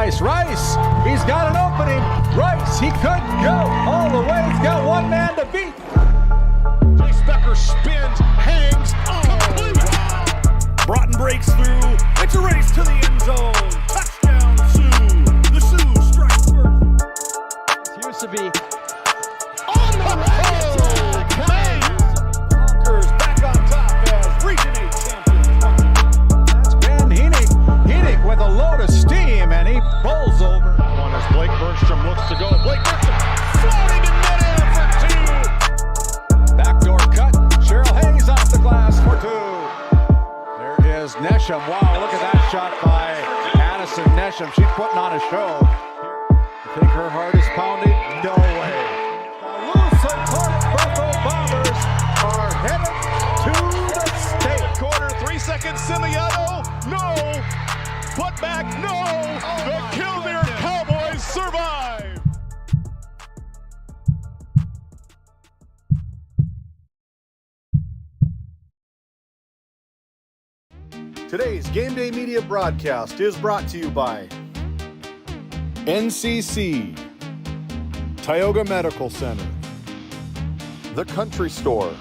Rice, he's got an opening. Rice, he could go all the way. He's got one man to beat. Jace Becker spins, hangs, complete. Wow. Broughton breaks through. It's a race to the end zone. Touchdown, Sioux. The Sioux strike first. It used to be on the road. Conquers back on top as Region 8 champions. That's Ben Heenick with a load of steam, and he bowls over. One as Blake Bergstrom looks to go. Blake Bergstrom floating in midair for two. Backdoor cut. Cheryl Hayes off the glass for two. There is Nesham. Wow, look at that shot by Addison Nesham. She's putting on a show. You think her heart is pounding? No way. The Lusitania Buffalo Bombers are headed to the state. Corner, 3 seconds, Simiano. No. Put back, no. The Killdeer Cowboys survive. Today's Game Day Media broadcast is brought to you by NCC, Tioga Medical Center, The Country Store,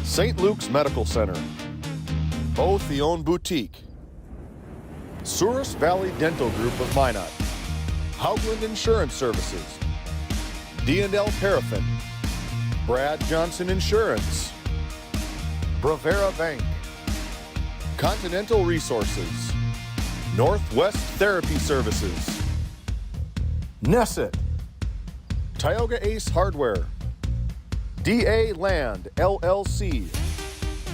St. Luke's Medical Center, Both the Own Boutique, Souris Valley Dental Group of Minot, Haugland Insurance Services, D&L Paraffin, Brad Johnson Insurance, Bravera Bank, Continental Resources, Northwest Therapy Services, Nesset, Tioga Ace Hardware, DA Land LLC,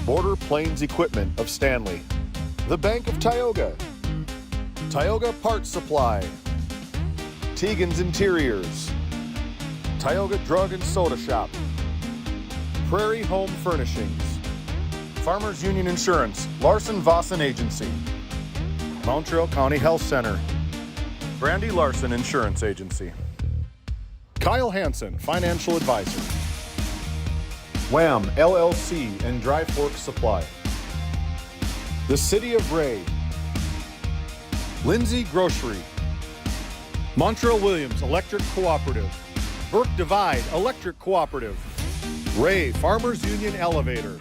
Border Plains Equipment of Stanley, The Bank of Tioga, Tioga Parts Supply, Tegan's Interiors, Tioga Drug and Soda Shop, Prairie Home Furnishings, Farmers Union Insurance, Larson Vossen Agency, Montreal County Health Center, Brandy Larson Insurance Agency, Kyle Hansen, Financial Advisor, Wham LLC and Dry Fork Supply, the City of Ray, Lindsay Grocery, Montreal Williams Electric Cooperative, Burke Divide Electric Cooperative, Ray Farmers Union Elevator,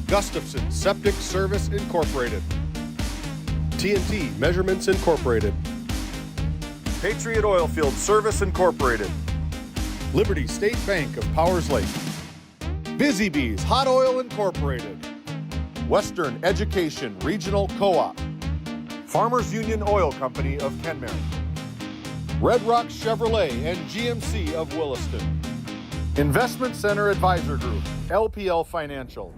Gustafson Septic Service Incorporated, TNT Measurements Incorporated, Patriot Oilfield Service Incorporated, Liberty State Bank of Powers Lake, Busy Bees Hot Oil Incorporated, Western Education Regional Co-op, Farmers Union Oil Company of Kenmare, Red Rock Chevrolet and GMC of Williston, Investment Center Advisor Group, LPL Financial,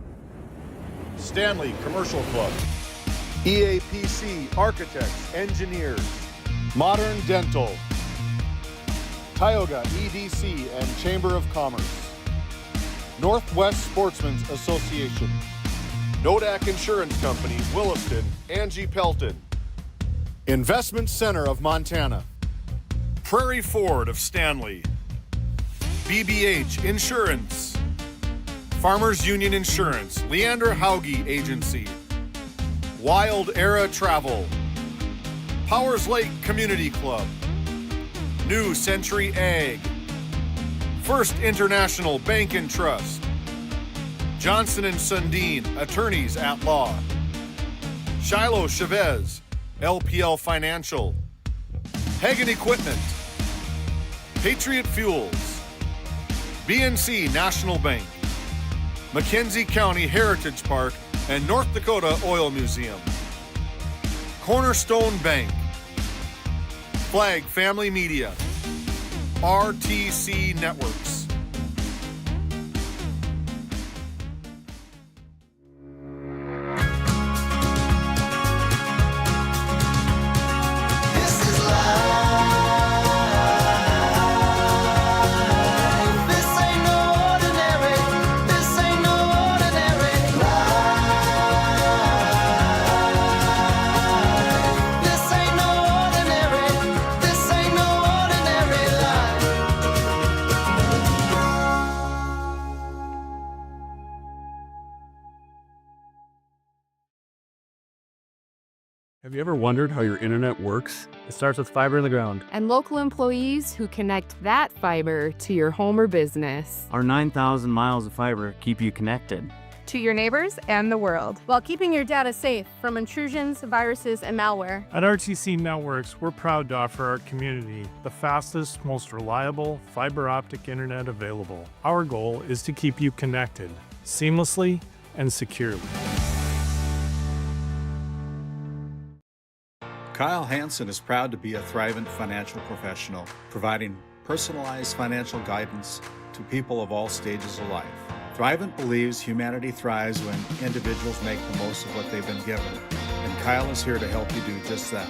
Stanley Commercial Club, EAPC Architects, Engineers, Modern Dental, Tioga EDC and Chamber of Commerce, Northwest Sportsmen's Association, Nodak Insurance Company, Williston, Angie Pelton, Investment Center of Montana, Prairie Ford of Stanley, BBH Insurance, Farmers Union Insurance, Leander Hauge Agency, Wild Era Travel, Powers Lake Community Club, New Century Ag, First International Bank and Trust, Johnson & Sundin, Attorneys at Law, Shiloh Chavez, LPL Financial, Hagen Equipment, Patriot Fuels, BNC National Bank, McKenzie County Heritage Park and North Dakota Oil Museum, Cornerstone Bank, Flag Family Media, RTC Networks. Have you ever wondered how your internet works? It starts with fiber in the ground. And local employees who connect that fiber to your home or business. Our 9,000 miles of fiber keep you connected to your neighbors and the world, while keeping your data safe from intrusions, viruses, and malware. At RTC Networks, we're proud to offer our community the fastest, most reliable fiber optic internet available. Our goal is to keep you connected seamlessly and securely. Kyle Hansen is proud to be a Thrivent financial professional, providing personalized financial guidance to people of all stages of life. Thrivent believes humanity thrives when individuals make the most of what they've been given, and Kyle is here to help you do just that.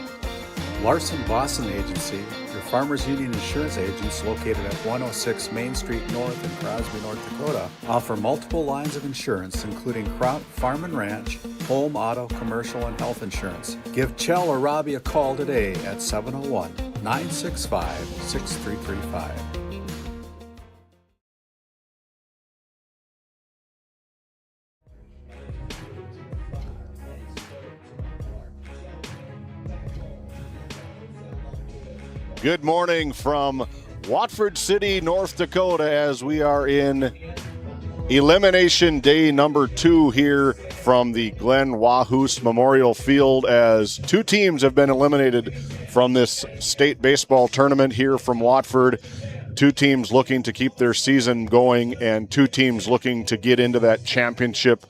Larson Boston Agency, your Farmers Union insurance agents located at 106 Main Street North in Crosby, North Dakota, offer multiple lines of insurance, including crop, farm and ranch, home, auto, commercial, and health insurance. Give Chell or Robbie a call today at 701-965-6335. Good morning from Watford City, North Dakota, as we are in elimination day number 2 here from the Glen Wahus Memorial Field, as 2 teams have been eliminated from this state baseball tournament here from Watford. 2 teams looking to keep their season going, and 2 teams looking to get into that championship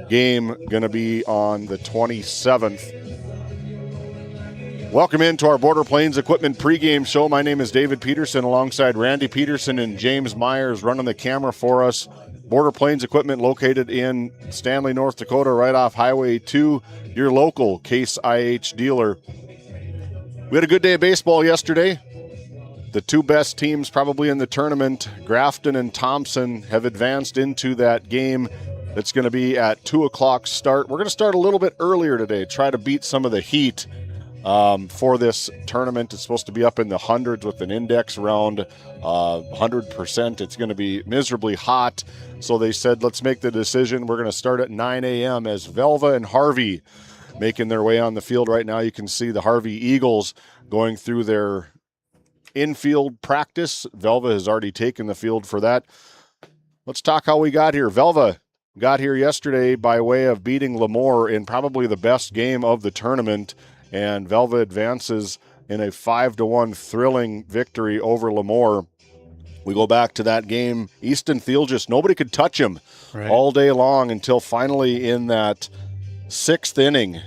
game, going to be on the 27th. Welcome into our Border Plains Equipment pregame show. My name is David Peterson alongside Randy Peterson and James Myers running the camera for us. Border Plains Equipment located in Stanley, North Dakota, right off Highway 2, your local Case IH dealer. We had a good day of baseball yesterday. The 2 best teams probably in the tournament, Grafton and Thompson, have advanced into that game that's going to be at 2 o'clock start. We're going to start a little bit earlier today, try to beat some of the heat for this tournament. It's supposed to be up in the hundreds with an index around 100%. It's going to be miserably hot. So they said, let's make the decision. We're going to start at 9 a.m. as Velva and Harvey making their way on the field right now. You can see the Harvey Eagles going through their infield practice. Velva has already taken the field for that. Let's talk how we got here. Velva got here yesterday by way of beating Lemoore in probably the best game of the tournament. And Velva advances in a 5-1 thrilling victory over Lemoore. We go back to that game. Easton Thiel, just nobody could touch him all day long until finally in that 6th inning,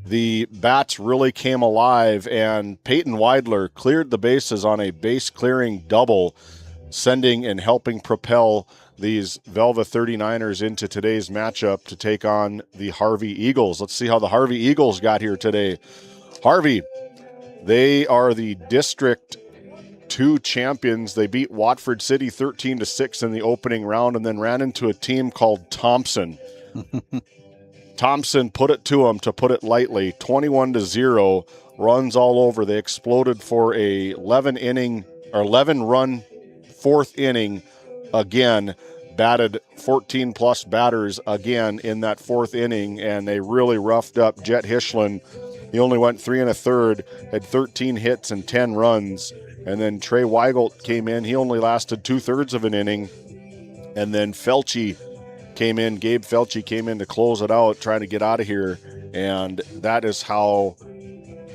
the bats really came alive, and Peyton Weidler cleared the bases on a base-clearing double, sending and helping propel these Velva 39ers into today's matchup to take on the Harvey Eagles. Let's see how the Harvey Eagles got here today. Harvey, they are the District 2 champions. They beat Watford City 13-6 in the opening round and then ran into a team called Thompson. Thompson put it to them, to put it lightly, 21-0, runs all over. They exploded for a 11-run 4th inning again, batted 14-plus batters again in that 4th inning, and they really roughed up Jet Hishlin. He only went 3 1/3, had 13 hits and 10 runs, and then Trey Weigelt came in. He only lasted 2/3 of an inning, and then Gabe Felchie came in to close it out, trying to get out of here, and that is how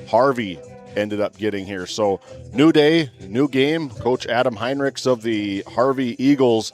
Harvey ended up getting here. So new day, new game. Coach Adam Heinrichs of the Harvey Eagles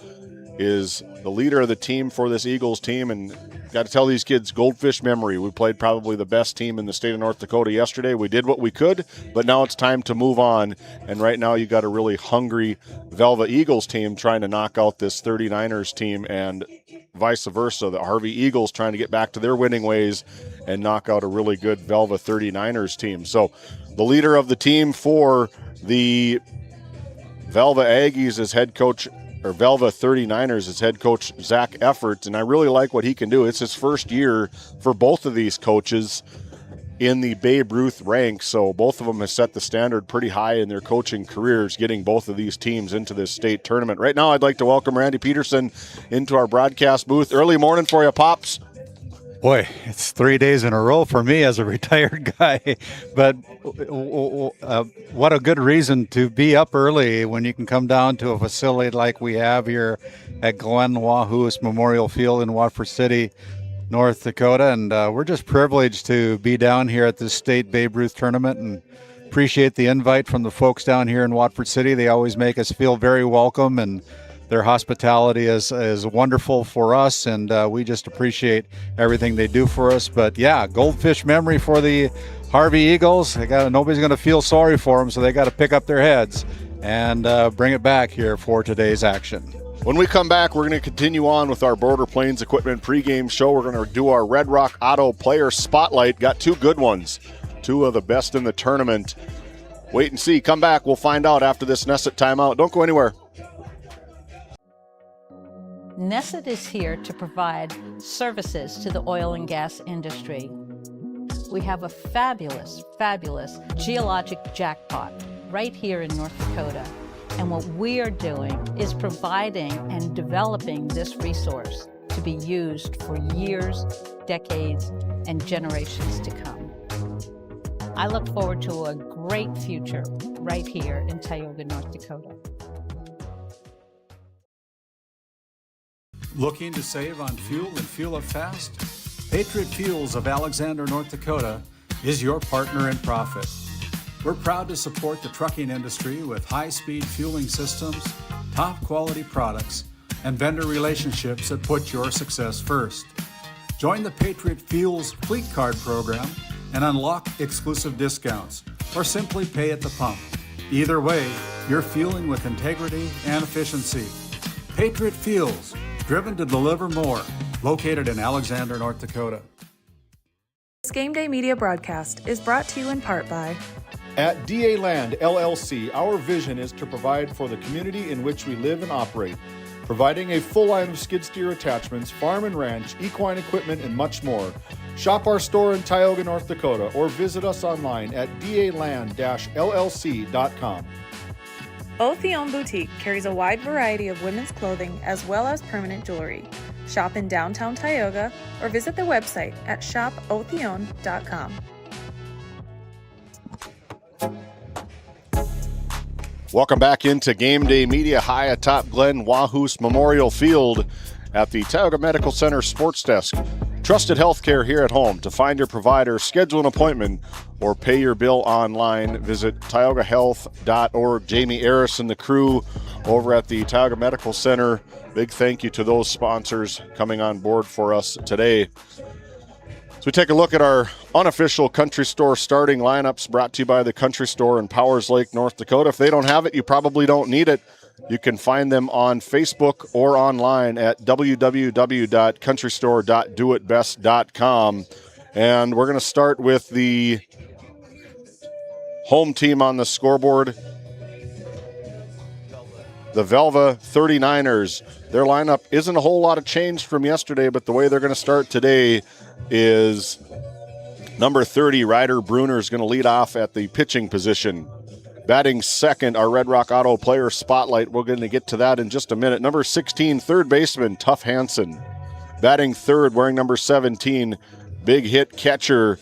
is the leader of the team for this Eagles team, and got to tell these kids, goldfish memory. We played probably the best team in the state of North Dakota yesterday. We did what we could, but now it's time to move on, and right now you got a really hungry Velva Eagles team trying to knock out this 39ers team, and vice versa. The Harvey Eagles trying to get back to their winning ways and knock out a really good Velva 39ers team. So the leader of the team for the Velva Aggies is head coach, or Velva 39ers is head coach Zach Efforts, and I really like what he can do. It's his first year for both of these coaches in the Babe Ruth ranks, so both of them have set the standard pretty high in their coaching careers, getting both of these teams into this state tournament. Right now, I'd like to welcome Randy Peterson into our broadcast booth. Early morning for you, Pops. Boy, it's 3 days in a row for me as a retired guy, but what a good reason to be up early when you can come down to a facility like we have here at Glen Wahus Memorial Field in Watford City, North Dakota, and we're just privileged to be down here at this state Babe Ruth tournament, and appreciate the invite from the folks down here in Watford City. They always make us feel very welcome, and their hospitality is wonderful for us, and we just appreciate everything they do for us. But yeah, goldfish memory for the Harvey Eagles. Nobody's going to feel sorry for them, so they got to pick up their heads and bring it back here for today's action. When we come back, we're going to continue on with our Border Plains Equipment pregame show. We're going to do our Red Rock Auto Player Spotlight. Got two good ones, two of the best in the tournament. Wait and see. Come back. We'll find out after this Nesset timeout. Don't go anywhere. Nesset is here to provide services to the oil and gas industry. We have a fabulous, fabulous geologic jackpot right here in North Dakota. And what we are doing is providing and developing this resource to be used for years, decades, and generations to come. I look forward to a great future right here in Tioga, North Dakota. Looking to save on fuel and fuel up fast? Patriot Fuels of Alexander, North Dakota is your partner in profit. We're proud to support the trucking industry with high-speed fueling systems, top-quality products, and vendor relationships that put your success first. Join the Patriot Fuels Fleet Card program and unlock exclusive discounts, or simply pay at the pump. Either way, you're fueling with integrity and efficiency. Patriot Fuels, driven to deliver more, located in Alexander, North Dakota. This Game Day media broadcast is brought to you in part by At DA Land LLC, our vision is to provide for the community in which we live and operate, providing a full line of skid steer attachments, farm and ranch, equine equipment, and much more. Shop our store in Tioga, North Dakota, or visit us online at daland-llc.com. Othion Boutique carries a wide variety of women's clothing as well as permanent jewelry. Shop in downtown Tioga or visit their website at shopothion.com. Welcome back into Game Day Media high atop Glen Wahus Memorial Field at the Tioga Medical Center Sports Desk. Trusted healthcare here at home. To find your provider, schedule an appointment, or pay your bill online, visit tiogahealth.org. Jamie Harris and the crew over at the Tioga Medical Center. Big thank you to those sponsors coming on board for us today. So we take a look at our unofficial Country Store starting lineups brought to you by the Country Store in Powers Lake, North Dakota. If they don't have it, you probably don't need it. You can find them on Facebook or online at www.countrystore.doitbest.com. And we're going to start with the home team on the scoreboard, the Velva 39ers. Their lineup isn't a whole lot of change from yesterday, but the way they're going to start today is number 30, Ryder Bruner, is going to lead off at the pitching position. Batting second, our Red Rock Auto Player Spotlight. We're going to get to that in just a minute. Number 16, third baseman, Tuff Hansen. Batting third, wearing number 17, big hit catcher,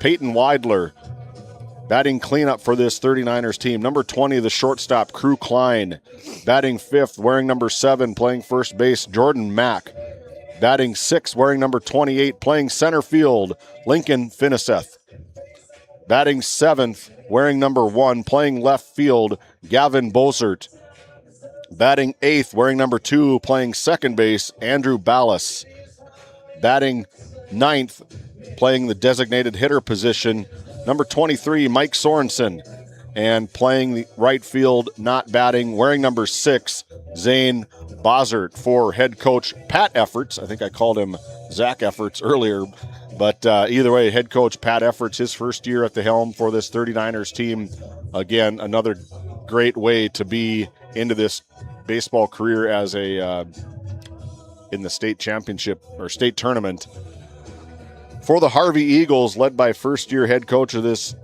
Peyton Weidler. Batting cleanup for this 39ers team, number 20, the shortstop, Crew Klein. Batting fifth, wearing number 7, playing first base, Jordan Mack. Batting sixth, wearing number 28, playing center field, Lincoln Finiseth. Batting seventh, wearing number 1, playing left field, Gavin Bozert. Batting eighth, wearing number 2, playing second base, Andrew Ballas. Batting ninth, playing the designated hitter position, number 23, Mike Sorensen. And playing the right field, not batting, wearing number 6, Zane Bozert for head coach Pat Efforts. I think I called him Zach Efforts earlier. But either way, head coach Pat Efforts, his first year at the helm for this 39ers team. Again, another great way to be into this baseball career as a in the state championship or state tournament. For the Harvey Eagles, led by first-year head coach of this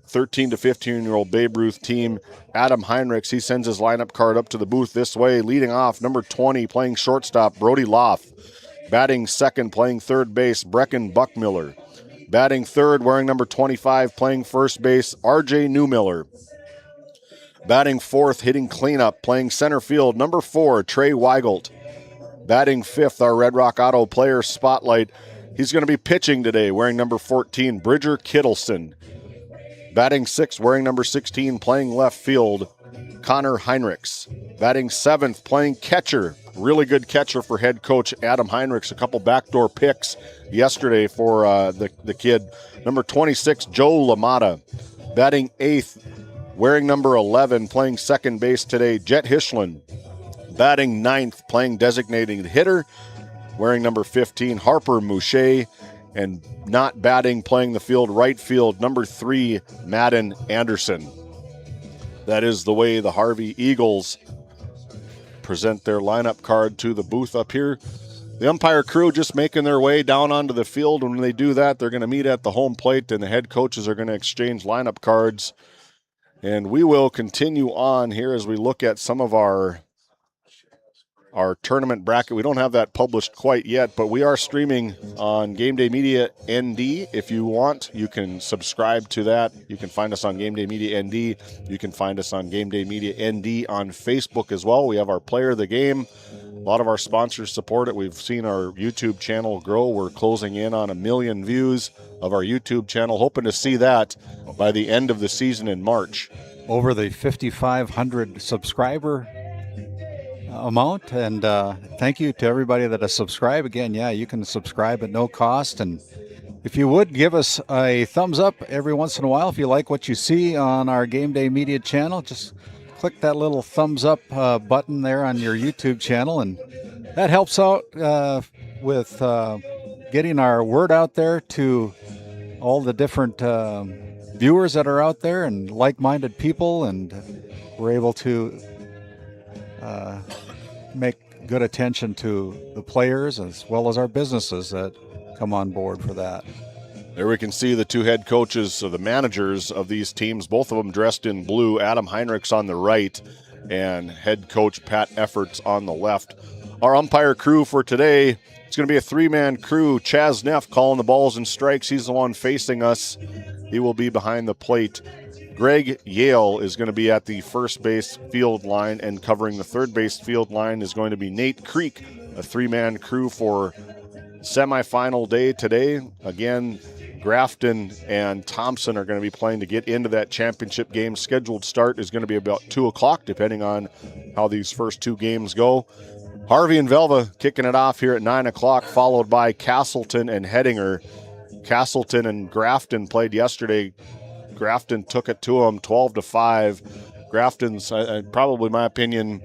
13 to 15-year-old Babe Ruth team, Adam Heinrichs, he sends his lineup card up to the booth this way. Leading off, number 20, playing shortstop, Brody Loff. Batting second, playing third base, Brecken Buckmiller. Batting third, wearing number 25, playing first base, R.J. Newmiller. Batting fourth, hitting cleanup, playing center field, number 4, Trey Weigelt. Batting fifth, our Red Rock Auto player spotlight. He's going to be pitching today, wearing number 14, Bridger Kittleson. Batting sixth, wearing number 16, playing left field, Connor Heinrichs. Batting seventh, playing catcher. Really good catcher for head coach Adam Heinrichs. A couple backdoor picks yesterday for the kid. Number 26, Joe LaMotta. Batting eighth, wearing number 11, playing second base today, Jet Hishlin. Batting ninth, playing designated hitter, wearing number 15, Harper Mouche. And not batting, playing the field, right field, number 3, Madden Anderson. That is the way the Harvey Eagles present their lineup card to the booth up here. The umpire crew just making their way down onto the field. When they do that, they're going to meet at the home plate, and the head coaches are going to exchange lineup cards. And we will continue on here as we look at some of our tournament bracket. We don't have that published quite yet, but we are streaming on GameDay Media ND. If you want, you can subscribe to that. You can find us on GameDay Media ND. You can find us on GameDay Media ND on Facebook as well. We have our Player of the Game. A lot of our sponsors support it. We've seen our YouTube channel grow. We're closing in on 1 million views of our YouTube channel, hoping to see that by the end of the season in March. Over the 5,500 subscriber amount, and thank you to everybody that has subscribed. Again, yeah, you can subscribe at no cost, and if you would give us a thumbs up every once in a while if you like what you see on our GameDay Media channel, just click that little thumbs up button there on your YouTube channel, and that helps out with getting our word out there to all the different viewers that are out there and like-minded people, and we're able to make good attention to the players as well as our businesses that come on board for that. There we can see the two head coaches, the managers of these teams, both of them dressed in blue. Adam Heinrichs on the right and head coach Pat Efforts on the left. Our umpire crew for today, it's going to be a 3-man crew. Chaz Neff calling the balls and strikes. He's the one facing us. He will be behind the plate. Greg Yale is going to be at the first base field line, and covering the third base field line is going to be Nate Creek, a 3-man crew for semifinal day today. Again, Grafton and Thompson are going to be playing to get into that championship game. Scheduled start is going to be about 2 o'clock, depending on how these first 2 games go. Harvey and Velva kicking it off here at 9 o'clock, followed by Castleton and Hettinger. Castleton and Grafton played yesterday. Grafton took it to them 12-5. Grafton's probably, my opinion,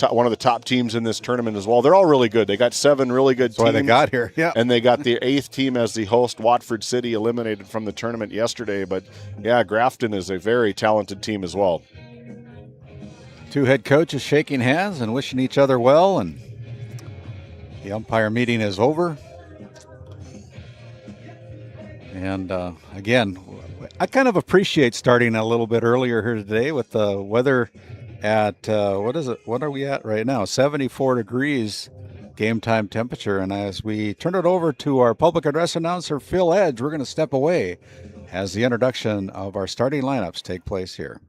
one of the top teams in this tournament as well. They're all really good. They got 7 really good teams. That's why they got here, yeah. And they got the 8th team as the host. Watford City eliminated from the tournament yesterday. But, yeah, Grafton is a very talented team as well. 2 head coaches shaking hands and wishing each other well, and the umpire meeting is over. And, again, I kind of appreciate starting a little bit earlier here today with the weather at, what is it? What are we at right now? 74 degrees game time temperature. And as we turn it over to our public address announcer, Phil Edge, we're going to step away as the introduction of our starting lineups take place here.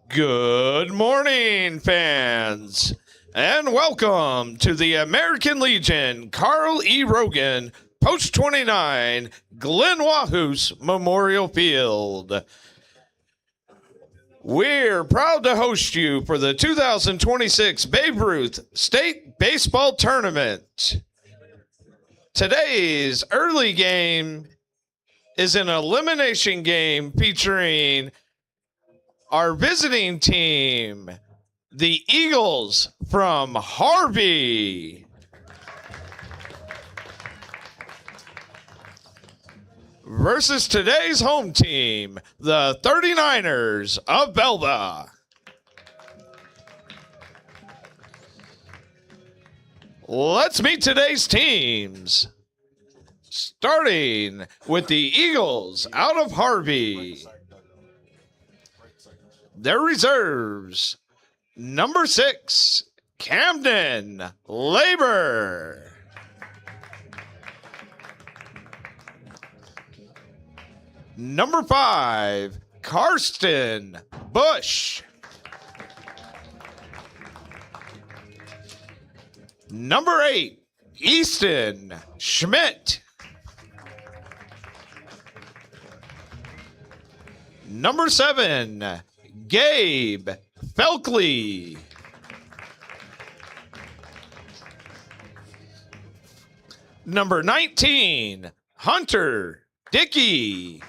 Good morning, fans, and welcome to the American Legion Carl E. Rogan Post 29 Glen Wahus Memorial Field. We're proud to host you for the 2026 Babe Ruth State Baseball Tournament. Today's early game is an elimination game featuring our visiting team, the Eagles from Harvey, versus today's home team, the 39ers of Belva. Let's meet today's teams. Starting with the Eagles out of Harvey. Their reserves, number 6, Camden Labor. Number 5, Karsten Bush. Number 8, Easton Schmidt. Number 7, Gabe Felkley. Number 19, Hunter Dickey.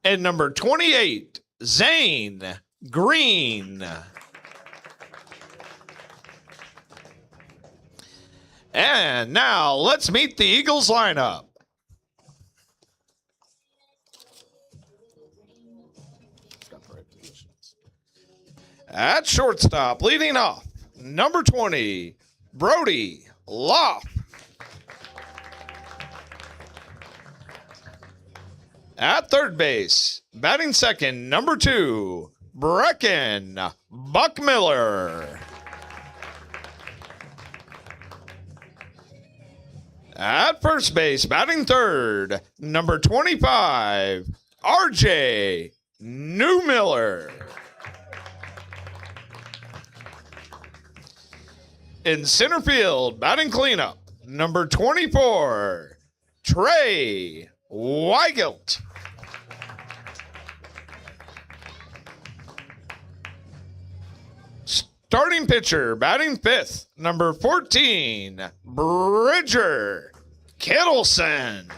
And number 28, Zane Green. And now let's meet the Eagles lineup. At shortstop, leading off, number 20, Brody Loff. At third base, batting second, number 2, Brecken Buckmiller. At first base, batting third, number 25, RJ Newmiller. In center field, batting cleanup, number 24, Trey Weigelt. Starting pitcher, batting fifth, number 14, Bridger Kittleson.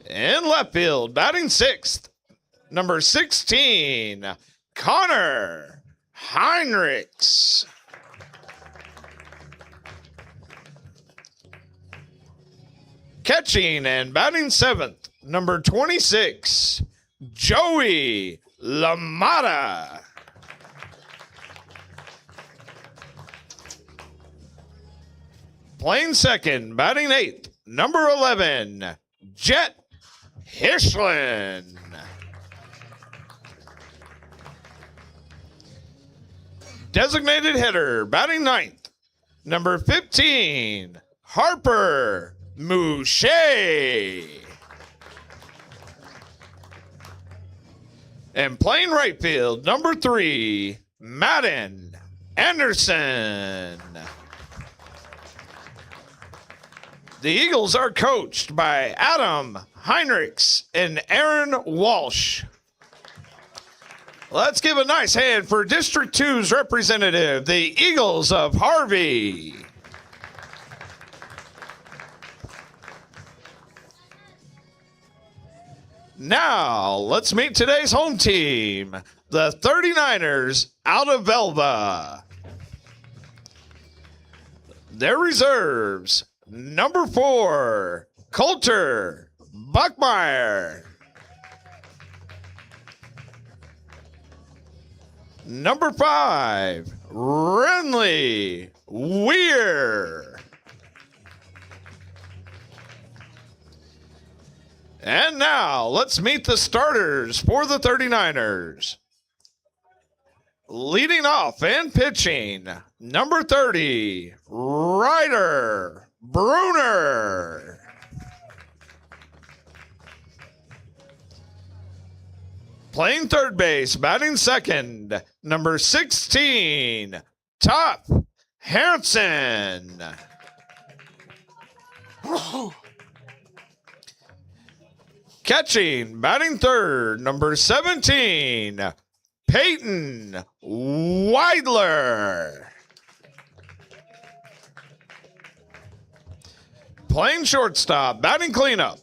In left field, batting sixth, number 16, Connor Heinrichs. Catching and batting seventh, number 26, Joey LaMotta. Playing second, batting eighth, number 11, Jet Hishlin. Designated hitter, batting ninth, number 15, Harper Mouche. And playing right field, number 3, Madden Anderson. The Eagles are coached by Adam Heinrichs and Aaron Walsh. Let's give a nice hand for District 2's representative, the Eagles of Harvey. Now, let's meet today's home team, the 39ers out of Velva. Their reserves, number 4, Coulter Buckmeyer. Number 5, Renly Weir. And now, let's meet the starters for the 39ers. Leading off and pitching, number 30, Ryder Bruner. Playing third base, batting second, number 16, Top Hansen. Catching, batting third, number 17, Peyton Weidler. Playing shortstop, batting cleanup,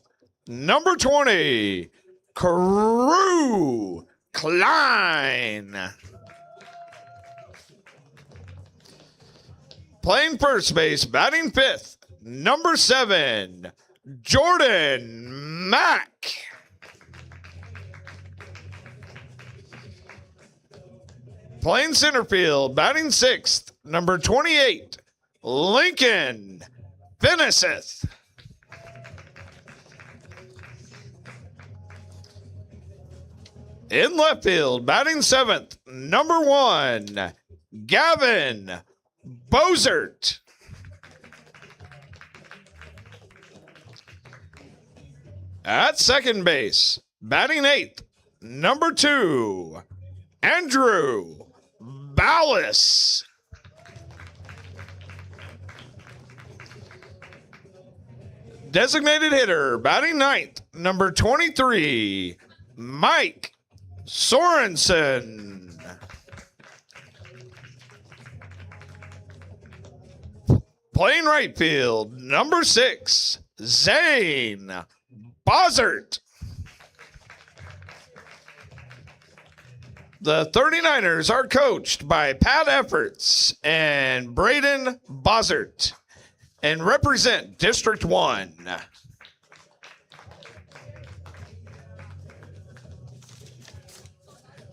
number 20, Carew Klein. Playing first base, batting fifth, number 7, Jordan Mack. Playing center field, batting sixth, number 28, Lincoln Finiseth. In left field, batting seventh, number 1, Gavin Bozert. At second base, batting eighth, number 2, Andrew Ballas. Designated hitter, batting ninth, number 23, Mike Sorensen. Playing right field, number 6, Zane Bozzert. The 39ers are coached by Pat Efforts and Braden Bozzert and represent District 1.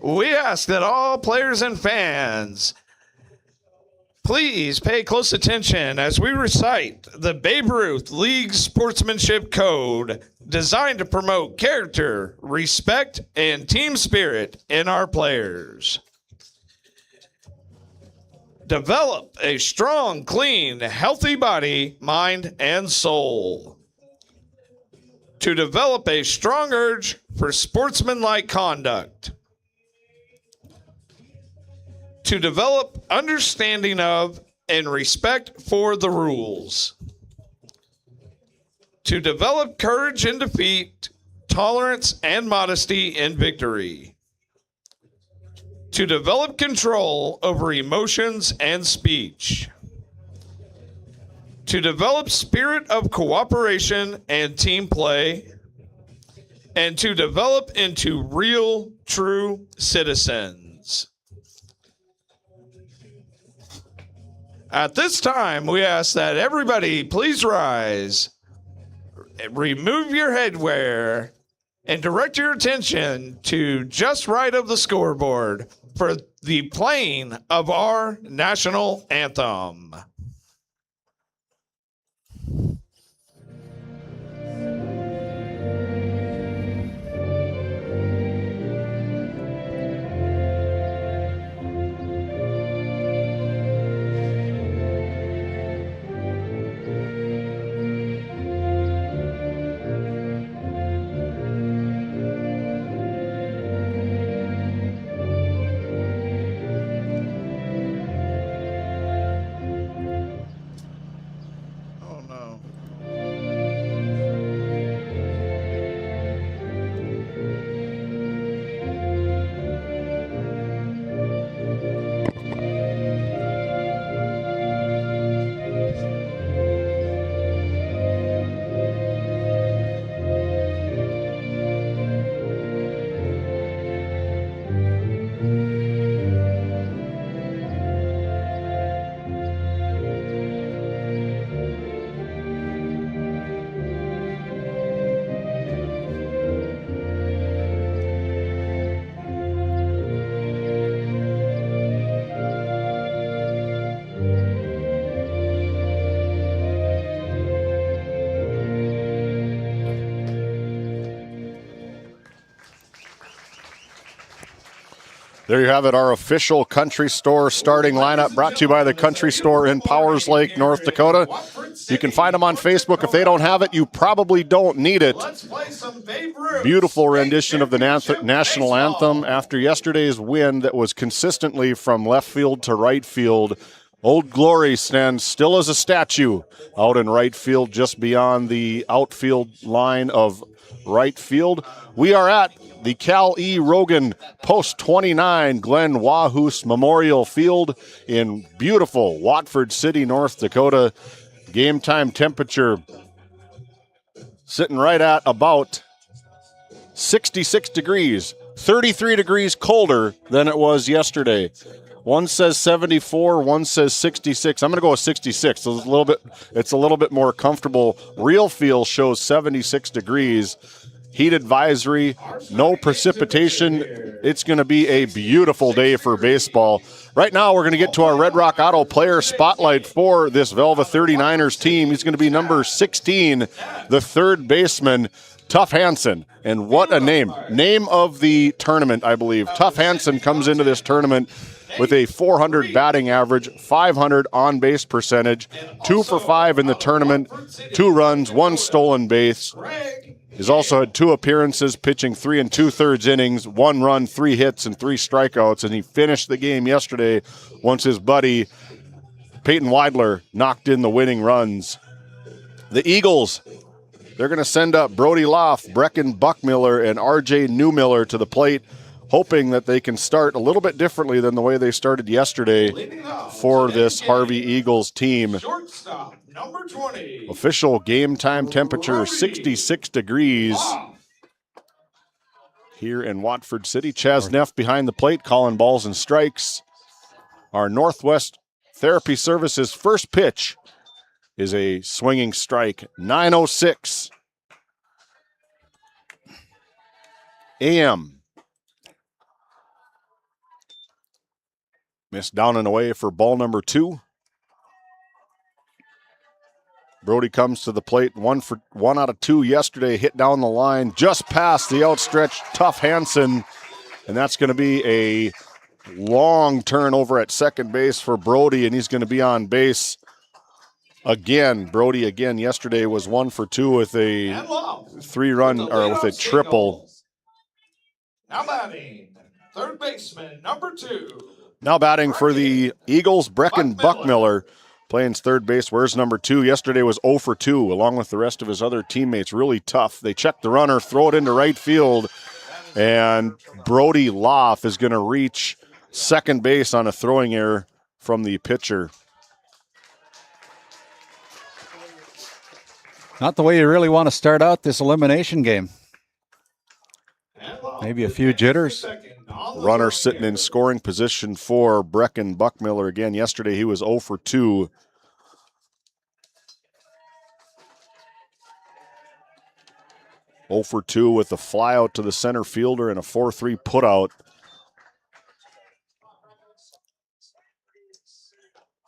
We ask that all players and fans please pay close attention as we recite the Babe Ruth League Sportsmanship Code designed to promote character, respect, and team spirit in our players. Develop a strong, clean, healthy body, mind, and soul. To develop a strong urge for sportsmanlike conduct. To develop understanding of and respect for the rules. To develop courage in defeat, tolerance and modesty in victory. To develop control over emotions and speech. To develop spirit of cooperation and team play. And to develop into real, true citizens. At this time, we ask that everybody please rise, remove your headwear, and direct your attention to just right of the scoreboard for the playing of our national anthem. There you have it, our official Country Store starting lineup, brought to you by the Country Store in Powers Lake, North Dakota. You can find them on Facebook. If they don't have it, you probably don't need it. Beautiful rendition of the national anthem after yesterday's win that was consistently from left field to right field. Old Glory stands still as a statue out in right field, just beyond the outfield line of right field. We are at the Cal E. Rogan Post 29 Glen Wahus Memorial Field in beautiful Watford City, North Dakota. Game time temperature sitting right at about 66 degrees, 33 degrees colder than it was yesterday. One says 74, one says 66. I'm going to go with 66. So it's a little bit more comfortable. Real feel shows 76 degrees. Heat advisory, no precipitation. It's going to be a beautiful day for baseball. Right now, we're going to get to our Red Rock Auto player spotlight for this Velva 39ers team. He's going to be number 16, the third baseman, Tough Hansen. And what a name. Name of the tournament, I believe. Tough Hansen comes into this tournament with a 400 batting average, 500 on-base percentage, 2 for 5 in the tournament, 2 runs, 1 stolen base. He's also had 2 appearances, pitching 3 2/3 innings, 1 run, 3 hits, and 3 strikeouts. And he finished the game yesterday once his buddy Peyton Weidler knocked in the winning runs. The Eagles, they're going to send up Brody Loff, Brecken Buckmiller, and RJ Newmiller to the plate, hoping that they can start a little bit differently than the way they started yesterday for this Harvey Eagles team. Shortstop, number 20. Official game time temperature 66 degrees here in Watford City. Chaz Neff behind the plate calling balls and strikes. Our Northwest Therapy Services first pitch is a swinging strike, 9:06 a.m. Missed down and away for ball number 2. Brody comes to the plate, 1 out of 2 yesterday, hit down the line, just past the outstretched Tough Hansen, and that's going to be a long turnover at second base for Brody, and he's going to be on base again. Brody again yesterday was 1 for 2 with a 3-run or with a triple. Now batting, third baseman, number 2. Now batting for the Eagles, Brecken Buckmiller playing third base. Where's number 2? Yesterday was 0 for 2, along with the rest of his other teammates. Really tough. They check the runner, throw it into right field, and Brody Loff is going to reach second base on a throwing error from the pitcher. Not the way you really want to start out this elimination game. Maybe a few jitters. Runner sitting in scoring position for Brecken Buckmiller again. Yesterday he was 0 for 2. For 2 with a fly out to the center fielder and a 4-3 putout.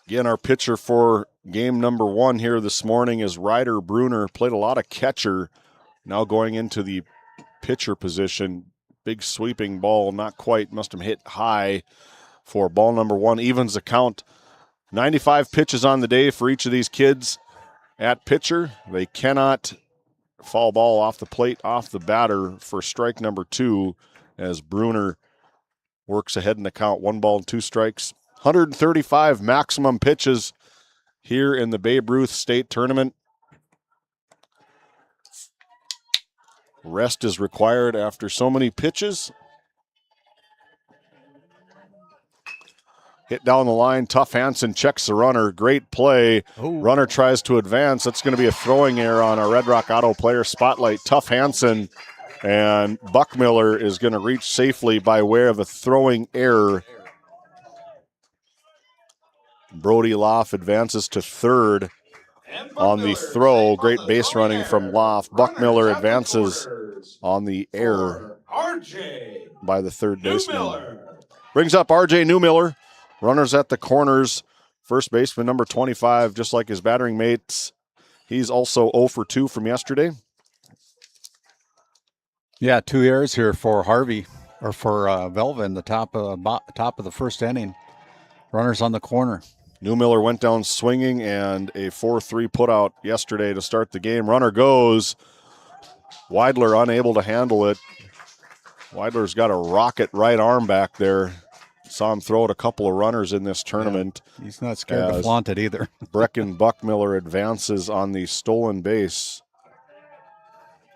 Again, our pitcher for game number 1 here this morning is Ryder Bruner. Played a lot of catcher, now going into the pitcher position. Big sweeping ball, not quite, must have hit high for ball number 1. Evens the count. 95 pitches on the day for each of these kids at pitcher. They cannot foul ball off the plate, off the batter for strike number 2 as Bruner works ahead in the count. 1 ball and 2 strikes. 135 maximum pitches here in the Babe Ruth State Tournament. Rest is required after so many pitches. Hit down the line. Tough Hansen checks the runner. Great play. Ooh. Runner tries to advance. That's going to be a throwing error on our Red Rock Auto player spotlight. Tough Hansen and Buckmiller is going to reach safely by way of a throwing error. Brody Loff advances to third on the throw. Great base running from Loff. Buckmiller advances on the error by the third baseman. Brings up RJ Newmiller. Runners at the corners. First baseman number 25, just like his battering mates. He's also 0 for 2 from yesterday. Yeah, 2 errors here for Harvey, or for Velva in the top of the first inning. Runners on the corner. Newmiller went down swinging and a 4-3 putout yesterday to start the game. Runner goes. Weidler unable to handle it. Weidler's got a rocket right arm back there. Saw him throw it a couple of runners in this tournament. Yeah, he's not scared to flaunt it either. Brecken Buckmiller advances on the stolen base.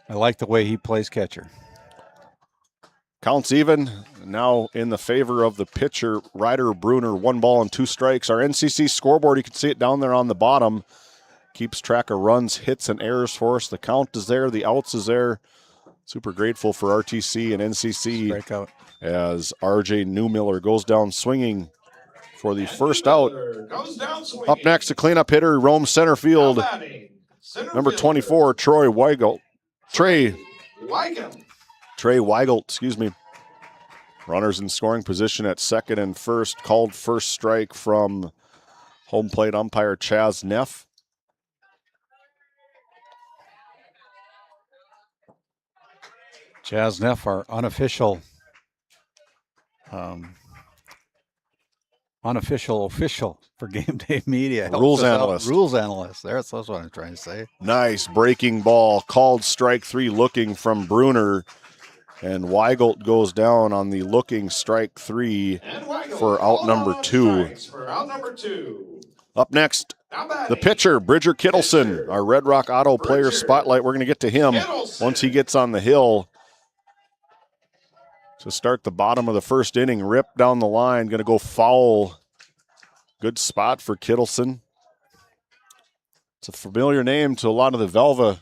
I like the way he plays catcher. Counts even, now in the favor of the pitcher, Ryder Bruner. 1 ball and 2 strikes. Our NCC scoreboard, you can see it down there on the bottom, keeps track of runs, hits, and errors for us. The count is there, the outs is there. Super grateful for RTC and NCC. Strikeout. As RJ Newmiller goes down swinging for the first out. Up next, the cleanup hitter, roams center field. Number 24, Trey Weigelt, excuse me. Runners in scoring position at second and first. Called first strike from home plate umpire Chaz Neff. Jazz Neff, our unofficial official for Game Day Media. Rules analyst. Rules analyst. That's what I'm trying to say. Nice breaking ball. Called strike 3 looking from Bruner. And Weigelt goes down on the looking strike 3 for out number 2. Up next, the pitcher, Bridger Kittleson, our Red Rock Auto Player Spotlight. We're going to get to him once he gets on the hill. To start the bottom of the first inning, rip down the line, going to go foul. Good spot for Kittleson. It's a familiar name to a lot of the Velva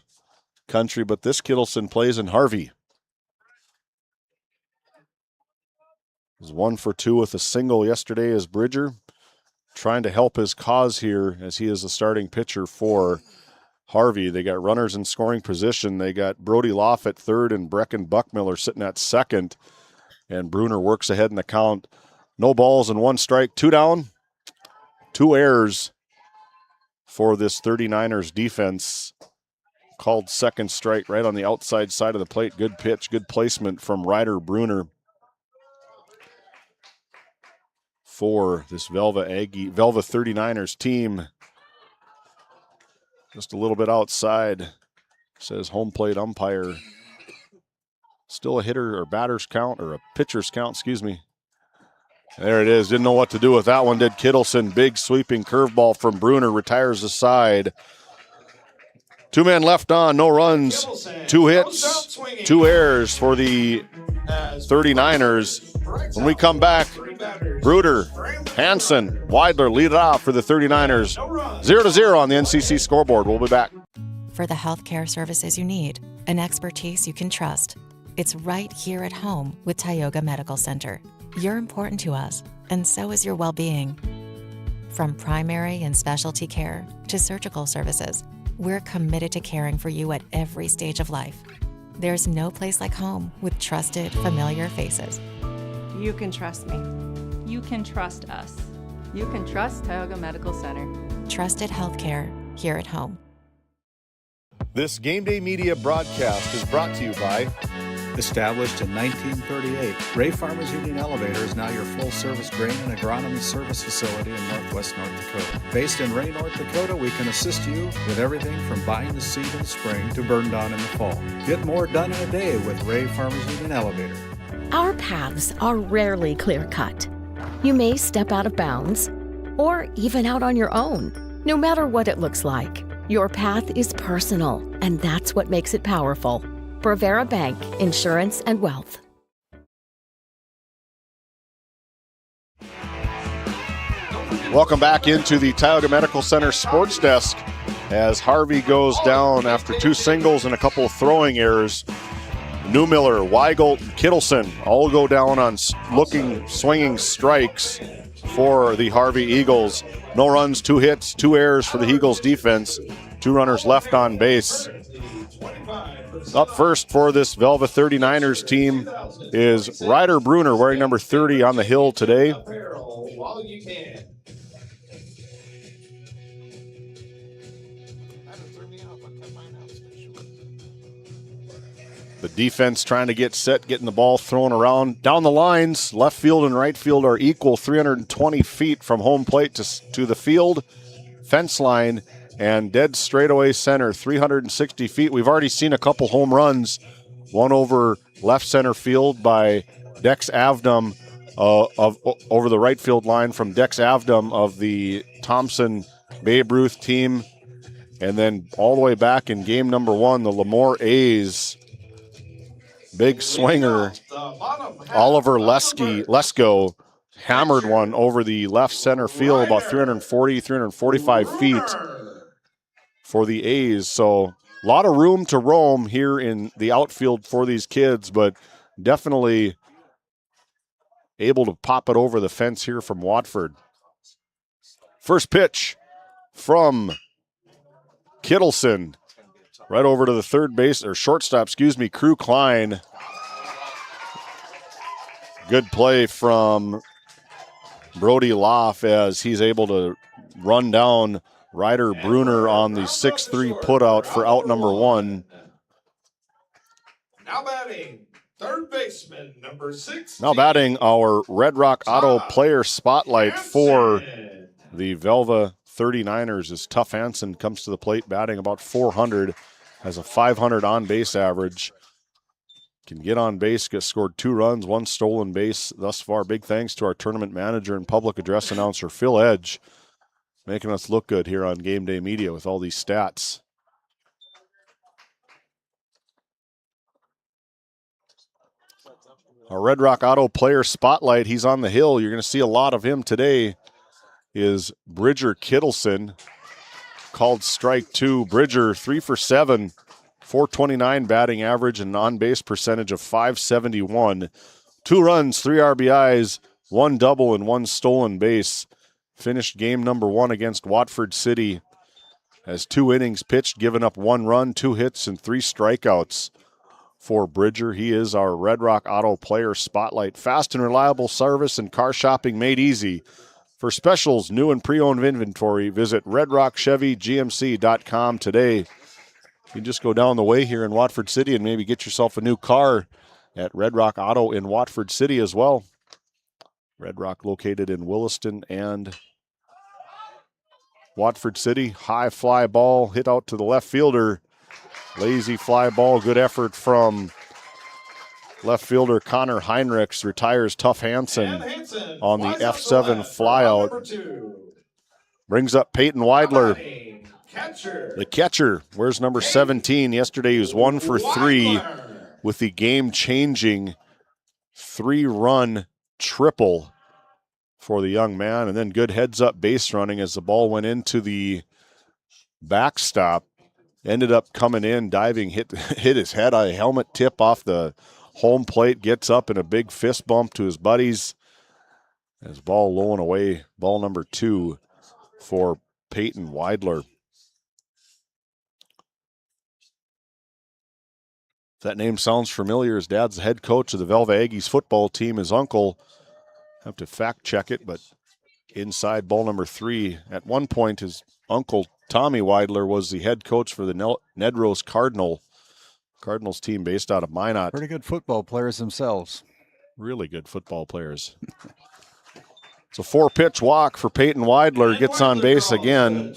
country, but this Kittleson plays in Harvey. Was 1 for 2 with a single yesterday as Bridger, trying to help his cause here as he is the starting pitcher for Harvey. They got runners in scoring position. They got Brody Loff at third and Brecken Buckmiller sitting at second. And Bruner works ahead in the count. No balls and 1 strike, 2 down, 2 errors for this 39ers defense. Called second strike right on the outside side of the plate. Good pitch, good placement from Ryder Bruner for this Velva 39ers team. Just a little bit outside, says home plate umpire. Still a hitter or batter's count or a pitcher's count, excuse me. There it is. Didn't know what to do with that one, did Kittleson. Big sweeping curveball from Bruner, retires the side. 2 men left on, no runs, 2 hits, 2 errors for the 39ers. When we come back, Bruder, Hansen, Weidler lead it off for the 39ers. 0-0 on the NCC scoreboard. We'll be back. For the healthcare services you need, an expertise you can trust. It's right here at home with Tioga Medical Center. You're important to us, and so is your well-being. From primary and specialty care to surgical services, we're committed to caring for you at every stage of life. There's no place like home with trusted, familiar faces. You can trust me. You can trust us. You can trust Tioga Medical Center. Trusted healthcare here at home. This Game Day Media broadcast is brought to you by... Established in 1938, Ray Farmers Union Elevator is now your full-service grain and agronomy service facility in northwest North Dakota. Based in Ray, North Dakota, we can assist you with everything from buying the seed in the spring to burn down in the fall. Get more done in a day with Ray Farmers Union Elevator. Our paths are rarely clear-cut. You may step out of bounds or even out on your own. No matter what it looks like, your path is personal, and that's what makes it powerful. Provera Bank, Insurance and Wealth. Welcome back into the Tioga Medical Center Sports Desk as Harvey goes down after 2 singles and a couple of throwing errors. Newmiller, Weigelt, and Kittleson all go down on swinging strikes for the Harvey Eagles. No runs, 2 hits, 2 errors for the Eagles defense. 2 runners left on base. Up first for this Velva 39ers team is Ryder Bruner, wearing number 30 on the hill today. The defense trying to get set, getting the ball thrown around. Down the lines, left field and right field are equal, 320 feet from home plate to the field, fence line, and dead straightaway center, 360 feet. We've already seen a couple home runs, one over left center field by Dex Avdom over the right field line from Dex Avdom of the Thompson Babe Ruth team. And then all the way back in game number 1, the Lemoore A's big swinger, Oliver Lesko, hammered one over the left center field about 345 feet for the A's. So a lot of room to roam here in the outfield for these kids, but definitely able to pop it over the fence here from Watford. First pitch from Kittleson, right over to the third base, or shortstop, Crew Klein. Good play from Brody Loff as he's able to run down Ryder Bruner on the 6-3 putout for out number 1. Now batting, Third baseman, number 6. Now batting our Red Rock Auto player spotlight for the Velva 39ers as Tough Hansen comes to the plate batting about 400, has a 500 on-base average. Can get on base, gets scored 2 runs, 1 stolen base thus far. Big thanks to our tournament manager and public address announcer, Phil Edge, making us look good here on Game Day Media with all these stats. Our Red Rock Auto player spotlight, he's on the hill. You're going to see a lot of him today, is Bridger Kittleson. Called strike 2. Bridger 3 for 7, 429 batting average and an on-base percentage of .571. 2 runs, 3 RBIs, 1 double and 1 stolen base. Finished game number 1 against Watford City. Has 2 innings pitched, given up 1 run, 2 hits, and 3 strikeouts. For Bridger, he is our Red Rock Auto player spotlight. Fast and reliable service and car shopping made easy. For specials, new and pre-owned inventory, visit redrockchevygmc.com today. You can just go down the way here in Watford City and maybe get yourself a new car at Red Rock Auto in Watford City as well. Red Rock located in Williston and Watford City. High fly ball hit out to the left fielder. Lazy fly ball, good effort from left fielder Connor Heinrichs. Retires Tough Hansen on the F7 flyout. Brings up Peyton Weidler, the catcher. Where's number 17? Yesterday he was 1 for 3 with the game-changing 3-run triple for the young man. And then good heads-up base running as the ball went into the backstop. Ended up coming in, diving, hit his head on a helmet tip off the home plate, gets up in a big fist bump to his buddies. As ball low and away, ball number 2 for Peyton Weidler. If that name sounds familiar, his dad's the head coach of the Velva Aggies football team. His uncle, have to fact check it, but inside ball number 3, at one point his uncle Tommy Weidler was the head coach for the Nedros Cardinals team based out of Minot. Pretty good football players themselves. Really good football players. It's a 4-pitch walk for Peyton Weidler. Gets on base again.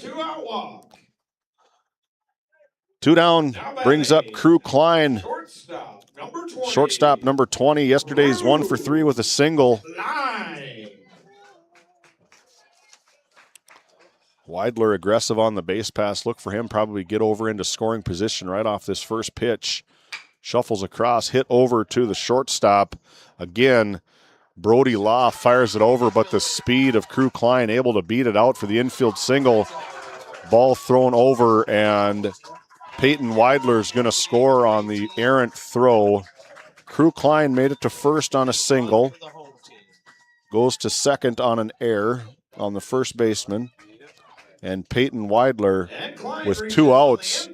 2 down, brings up Crew Klein. Shortstop number 20. Yesterday's 1 for 3 with a single. Weidler aggressive on the base pass. Look for him probably get over into scoring position right off this first pitch. Shuffles across, hit over to the shortstop. Again, Brody Law fires it over, but the speed of Crew Klein able to beat it out for the infield single. Ball thrown over, and Peyton Weidler's going to score on the errant throw. Crew Klein made it to first on a single. Goes to second on an error on the first baseman. And Peyton Weidler with 2 outs.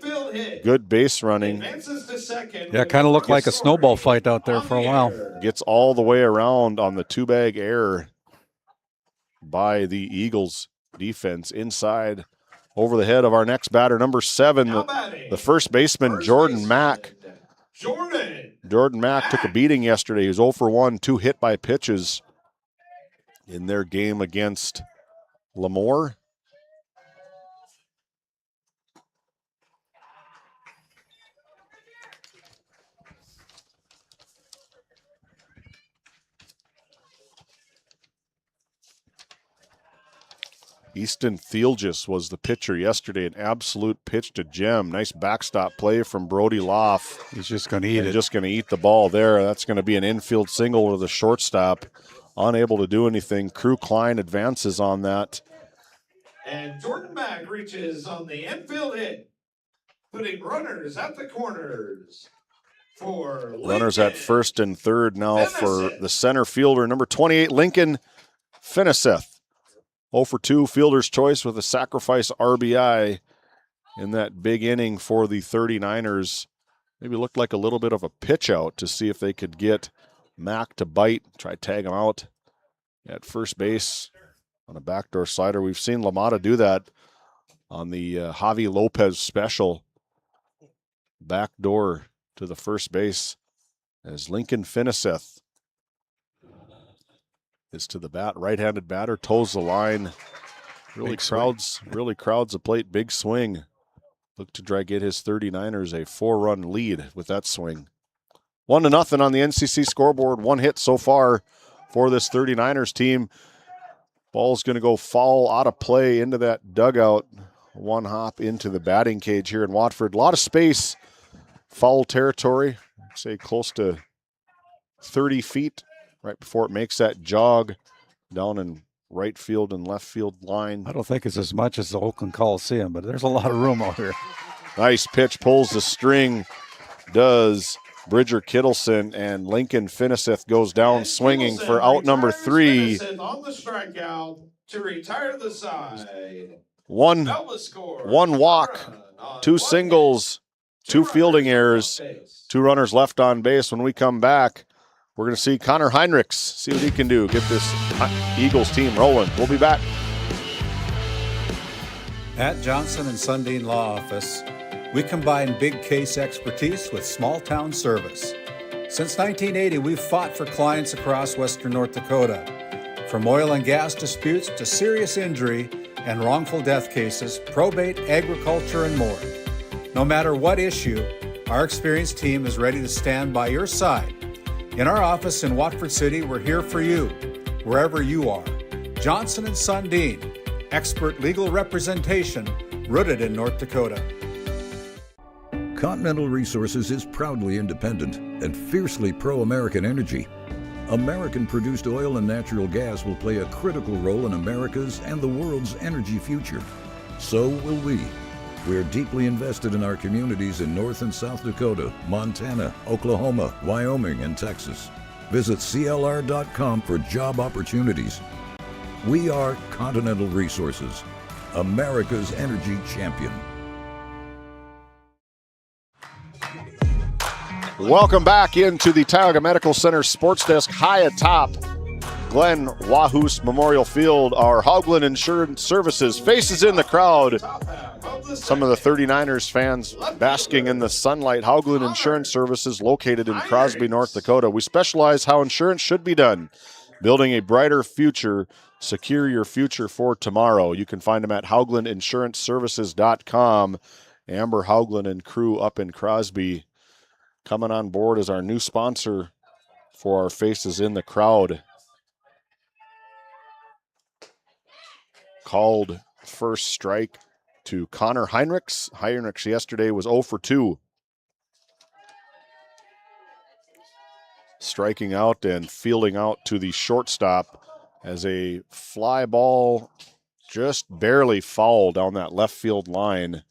Good base running. Yeah, kind of looked like a snowball fight out there for a while. Gets all the way around on the 2-bag error by the Eagles defense. Inside, over the head of our next batter, number 7, the first baseman, Jordan Mack. Jordan Mack took a beating yesterday. He was 0 for 1, 2 hit by pitches in their game against Lemoore. Easton Thielges was the pitcher yesterday, an absolute pitch to gem. Nice backstop play from Brody Loff. He's just going to eat it. Just going to eat the ball there. That's going to be an infield single to the shortstop. Unable to do anything. Crew Klein advances on that. And Jordan Mack reaches on the infield hit, putting runners at the corners. For runners at first and third now for the center fielder, number 28, Lincoln Finiseth. 0 for 2, fielder's choice with a sacrifice RBI in that big inning for the 39ers. Maybe looked like a little bit of a pitch out to see if they could get Mack to bite, try to tag him out at first base on a backdoor slider. We've seen LaMotta do that on the Javi Lopez special. Backdoor to the first base as Lincoln Finiseth is to the bat. Right-handed batter, toes the line. Really crowds the plate. Big swing. Look to try get his 39ers a 4-run lead with that swing. 1-0 on the NCC scoreboard. 1 hit so far for this 39ers team. Ball's going to go foul out of play into that dugout. 1 hop into the batting cage here in Watford. A lot of space. Foul territory. I'd say close to 30 feet right before it makes that jog down in right field and left field line. I don't think it's as much as the Oakland Coliseum, but there's a lot of room out here. Nice pitch, pulls the string, does Bridger Kittleson, and Lincoln Finiseth goes down swinging for out number 3. On the strikeout to retire to the side. One walk, 2 singles, 2 fielding errors, 2 runners left on base. When we come back, we're going to see Connor Heinrichs, see what he can do, get this Eagles team rolling. We'll be back. At Johnson & Sundin Law Office, we combine big case expertise with small town service. Since 1980, we've fought for clients across western North Dakota. From oil and gas disputes to serious injury and wrongful death cases, probate, agriculture, and more. No matter what issue, our experienced team is ready to stand by your side. In our office in Watford City, we're here for you, wherever you are. Johnson & Sundin, expert legal representation rooted in North Dakota. Continental Resources is proudly independent and fiercely pro-American energy. American-produced oil and natural gas will play a critical role in America's and the world's energy future. So will we. We're deeply invested in our communities in North and South Dakota, Montana, Oklahoma, Wyoming, and Texas. Visit CLR.com for job opportunities. We are Continental Resources, America's energy champion. Welcome back into the Tioga Medical Center Sports Desk high atop Glen Wahus Memorial Field. Our Haugland Insurance Services faces in the crowd. Some of the 39ers fans basking in the sunlight. Haugland Insurance Services located in Crosby, North Dakota. We specialize how insurance should be done. Building a brighter future. Secure your future for tomorrow. You can find them at HauglandInsuranceServices.com. Amber Haugland and crew up in Crosby coming on board as our new sponsor for our faces in the crowd. Called first strike to Connor Heinrichs. Heinrichs yesterday was 0 for 2. Striking out and fielding out to the shortstop as a fly ball just barely fouled down that left field line.